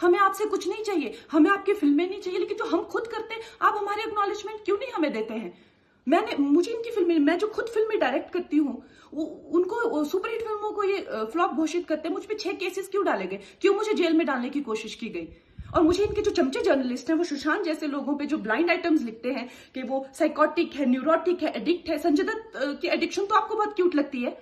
हमें आपसे कुछ नहीं चाहिए, हमें आपकी फिल्में नहीं चाहिए, लेकिन जो हम खुद करते हैं आप हमारे एक्नॉलेजमेंट क्यों नहीं हमें देते हैं। मुझे इनकी फिल्में, मैं जो खुद फिल्में डायरेक्ट करती हूँ, उनको सुपरहिट फिल्मों को ये फ्लॉप घोषित करते हैं। मुझ पे 6 केसेस क्यों डाले गए, क्यों मुझे जेल में डालने की कोशिश की गई। और मुझे इनके जो चमचे जर्नलिस्ट हैं, वो सुशांत जैसे लोगों पे जो ब्लाइंड आइटम्स लिखते हैं कि वो साइकोटिक है, न्यूरोटिक है, एडिक्ट है। संजय दत्त की एडिक्शन तो आपको बहुत क्यूट लगती है।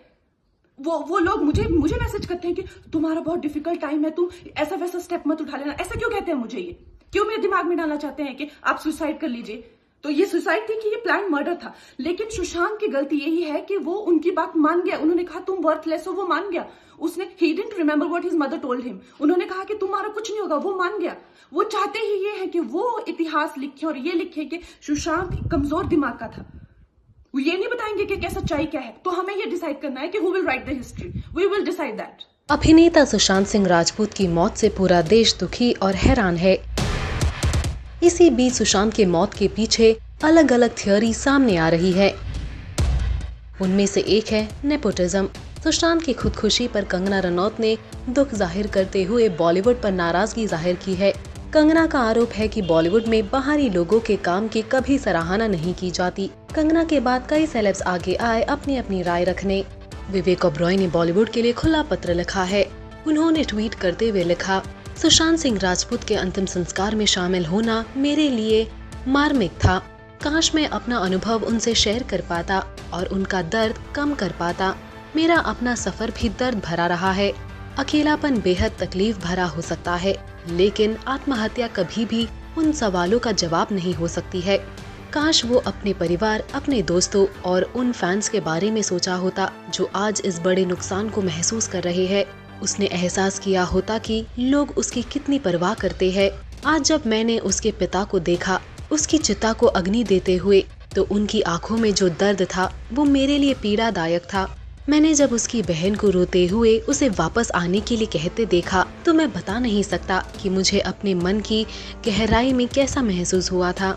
वो लोग मुझे मैसेज करते हैं कि तुम्हारा बहुत डिफिकल्ट टाइम है, तुम ऐसा वैसा स्टेप मत उठा लेना। ऐसा क्यों कहते हैं मुझे, ये क्यों मेरे दिमाग में डालना चाहते हैं कि आप सुसाइड कर लीजिए। तो ये सुसाइड थी कि ये प्लान मर्डर था। लेकिन सुशांत की गलती यही है कि वो उनकी बात मान गया। उन्होंने कहा तुम वर्थलेस हो, वो मान गया। उसने he didn't remember what his mother told him. उन्होंने कहा कि तुम्हारा कुछ नहीं होगा, वो मान गया। वो चाहते ही ये है कि वो इतिहास लिखे और ये लिखे कि सुशांत कमजोर दिमाग का था। वो ये नहीं बताएंगे कि क्या सच्चाई क्या है। तो हमें ये डिसाइड करना है कि who will write the history, we will decide that. अभिनेता सुशांत सिंह राजपूत की मौत से पूरा देश दुखी और हैरान है। इसी बीच सुशांत के मौत के पीछे अलग अलग थ्योरी सामने आ रही है। उनमें से एक है नेपोटिज्म। सुशांत की खुदकुशी पर कंगना रनौत ने दुख जाहिर करते हुए बॉलीवुड पर नाराजगी जाहिर की है। कंगना का आरोप है कि बॉलीवुड में बाहरी लोगों के काम की कभी सराहना नहीं की जाती। कंगना के बाद कई सेलेब्स आगे आए अपनी अपनी राय रखने। विवेक ओबरॉय ने बॉलीवुड के लिए खुला पत्र लिखा है। उन्होंने ट्वीट करते हुए लिखा, सुशांत सिंह राजपूत के अंतिम संस्कार में शामिल होना मेरे लिए मार्मिक था। काश मैं अपना अनुभव उनसे शेयर कर पाता और उनका दर्द कम कर पाता। मेरा अपना सफर भी दर्द भरा रहा है। अकेलापन बेहद तकलीफ भरा हो सकता है, लेकिन आत्महत्या कभी भी उन सवालों का जवाब नहीं हो सकती है। काश वो अपने परिवार, अपने दोस्तों और उन फैंस के बारे में सोचा होता जो आज इस बड़े नुकसान को महसूस कर रहे हैं। उसने एहसास किया होता कि लोग उसकी कितनी परवाह करते हैं। आज जब मैंने उसके पिता को देखा, उसकी चिता को अग्नि देते हुए, तो उनकी आंखों में जो दर्द था वो मेरे लिए पीड़ादायक था। मैंने जब उसकी बहन को रोते हुए उसे वापस आने के लिए कहते देखा, तो मैं बता नहीं सकता कि मुझे अपने मन की गहराई में कैसा महसूस हुआ था।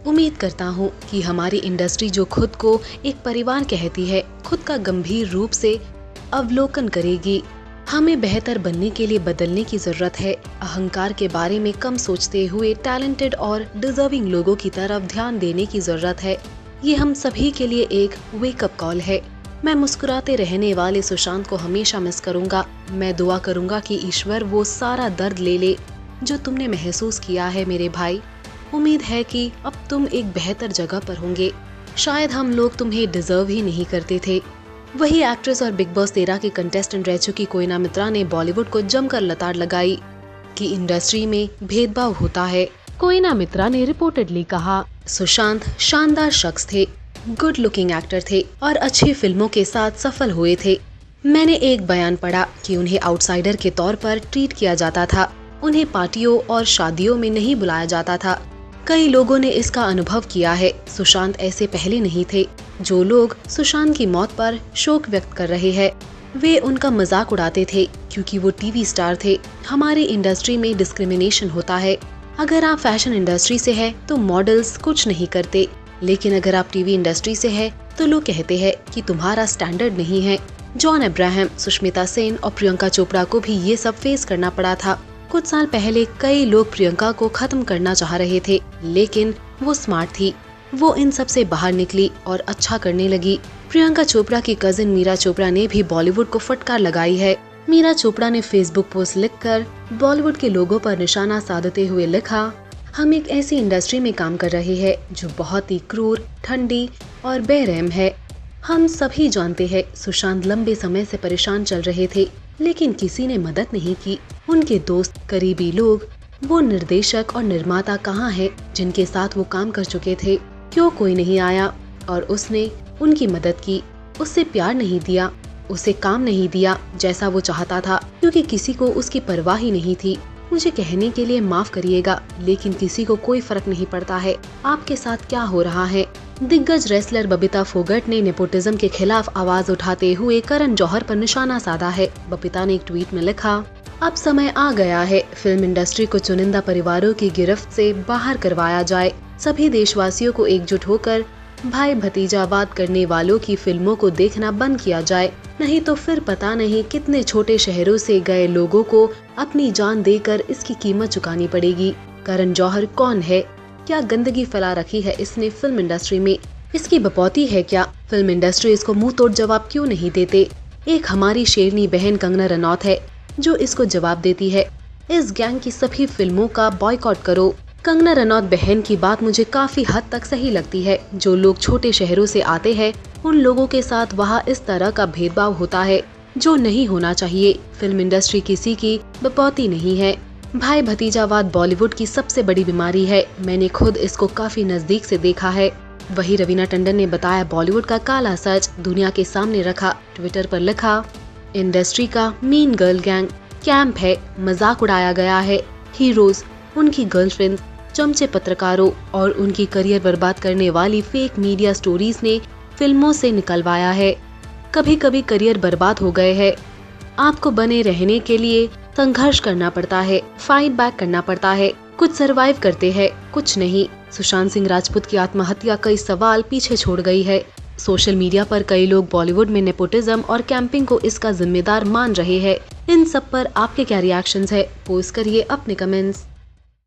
उम्मीद करता हूँ कि हमारी इंडस्ट्री जो खुद को एक परिवार कहती है, खुद का गंभीर रूप से अवलोकन करेगी। हमें बेहतर बनने के लिए बदलने की जरूरत है। अहंकार के बारे में कम सोचते हुए टैलेंटेड और डिजर्विंग लोगों की तरफ ध्यान देने की जरूरत है। ये हम सभी के लिए एक वेकअप कॉल है। मैं मुस्कुराते रहने वाले सुशांत को हमेशा मिस करूंगा। मैं दुआ करूंगा कि ईश्वर वो सारा दर्द ले ले जो तुमने महसूस किया है मेरे भाई। उम्मीद है कि अब तुम एक बेहतर जगह पर होंगे। शायद हम लोग तुम्हें डिजर्व ही नहीं करते थे। वही एक्ट्रेस और बिग बॉस 13 की कंटेस्टेंट रह चुकी कोयना मित्रा ने बॉलीवुड को जमकर लताड़ लगाई कि इंडस्ट्री में भेदभाव होता है। कोयना मित्रा ने रिपोर्टेडली कहा, सुशांत शानदार शख्स थे, गुड लुकिंग एक्टर थे और अच्छी फिल्मों के साथ सफल हुए थे। मैंने एक बयान पढ़ा कि उन्हें आउटसाइडर के तौर पर ट्रीट किया जाता था। उन्हें पार्टियों और शादियों में नहीं बुलाया जाता था। कई लोगों ने इसका अनुभव किया है। सुशांत ऐसे पहले नहीं थे। जो लोग सुशांत की मौत पर शोक व्यक्त कर रहे हैं, वे उनका मजाक उड़ाते थे क्योंकि वो टीवी स्टार थे। हमारी इंडस्ट्री में डिस्क्रिमिनेशन होता है। अगर आप फैशन इंडस्ट्री से है तो मॉडल्स कुछ नहीं करते, लेकिन अगर आप टीवी इंडस्ट्री से है तो लोग कहते हैं कि तुम्हारा स्टैंडर्ड नहीं है। जॉन अब्राहम, सुष्मिता सेन और प्रियंका चोपड़ा को भी ये सब फेस करना पड़ा था। कुछ साल पहले कई लोग प्रियंका को खत्म करना चाह रहे थे, लेकिन वो स्मार्ट थी। वो इन सब से बाहर निकली और अच्छा करने लगी। प्रियंका चोपड़ा की कजिन मीरा चोपड़ा ने भी बॉलीवुड को फटकार लगाई है। मीरा चोपड़ा ने फेसबुक पोस्ट लिखकर बॉलीवुड के लोगों पर निशाना साधते हुए लिखा, हम एक ऐसी इंडस्ट्री में काम कर रहे हैं जो बहुत ही क्रूर, ठंडी और बेरहम है। हम सभी जानते हैं सुशांत लंबे समय से परेशान चल रहे थे, लेकिन किसी ने मदद नहीं की। उनके दोस्त, करीबी लोग, वो निर्देशक और निर्माता कहाँ हैं जिनके साथ वो काम कर चुके थे? क्यों कोई नहीं आया और उसने उनकी मदद की? उससे प्यार नहीं दिया, उसे काम नहीं दिया जैसा वो चाहता था, क्योंकि किसी को उसकी परवाह ही नहीं थी। मुझे कहने के लिए माफ करिएगा, लेकिन किसी को कोई फर्क नहीं पड़ता है आपके साथ क्या हो रहा है। दिग्गज रेसलर बबीता फोगट ने नेपोटिज्म के खिलाफ आवाज उठाते हुए करण जौहर पर निशाना साधा है। बबीता ने एक ट्वीट में लिखा, अब समय आ गया है, फिल्म इंडस्ट्री को चुनिंदा परिवारों की गिरफ्त से बाहर करवाया जाए। सभी देशवासियों को एकजुट होकर भाई भतीजावाद करने वालों की फिल्मों को देखना बंद किया जाए, नहीं तो फिर पता नहीं कितने छोटे शहरों से गए लोगों को अपनी जान देकर इसकी कीमत चुकानी पड़ेगी। करण जौहर कौन है? क्या गंदगी फैला रखी है इसने फिल्म इंडस्ट्री में? इसकी बपौती है क्या? फिल्म इंडस्ट्री इसको मुंह तोड़ जवाब क्यों नहीं देते? एक हमारी शेरनी बहन कंगना रनौत है जो इसको जवाब देती है, इस गैंग की सभी फिल्मों का बॉयकॉट करो। कंगना रनौत बहन की बात मुझे काफी हद तक सही लगती है। जो लोग छोटे शहरों से आते हैं उन लोगों के साथ वहाँ इस तरह का भेदभाव होता है जो नहीं होना चाहिए। फिल्म इंडस्ट्री किसी की बपौती नहीं है। भाई भतीजावाद बॉलीवुड की सबसे बड़ी बीमारी है। मैंने खुद इसको काफी नजदीक से देखा है। वही रवीना टंडन ने बताया बॉलीवुड का काला सच दुनिया के सामने रखा। ट्विटर पर लिखा, इंडस्ट्री का मीन गर्ल गैंग कैंप है, मजाक उड़ाया गया है। हीरोज, उनकी गर्लफ्रेंड, चमचे पत्रकारों और उनकी करियर बर्बाद करने वाली फेक मीडिया स्टोरीज ने फिल्मों से निकलवाया है। कभी कभी करियर बर्बाद हो गए हैं। आपको बने रहने के लिए संघर्ष करना पड़ता है, फाइट बैक करना पड़ता है। कुछ सरवाइव करते हैं, कुछ नहीं। सुशांत सिंह राजपूत की आत्महत्या कई सवाल पीछे छोड़ गई है। सोशल मीडिया पर कई लोग बॉलीवुड में नेपोटिज्म और कैंपिंग को इसका जिम्मेदार मान रहे हैं। इन सब पर आपके क्या रिएक्शंस है? पोस्ट करिए अपने कमेंट्स।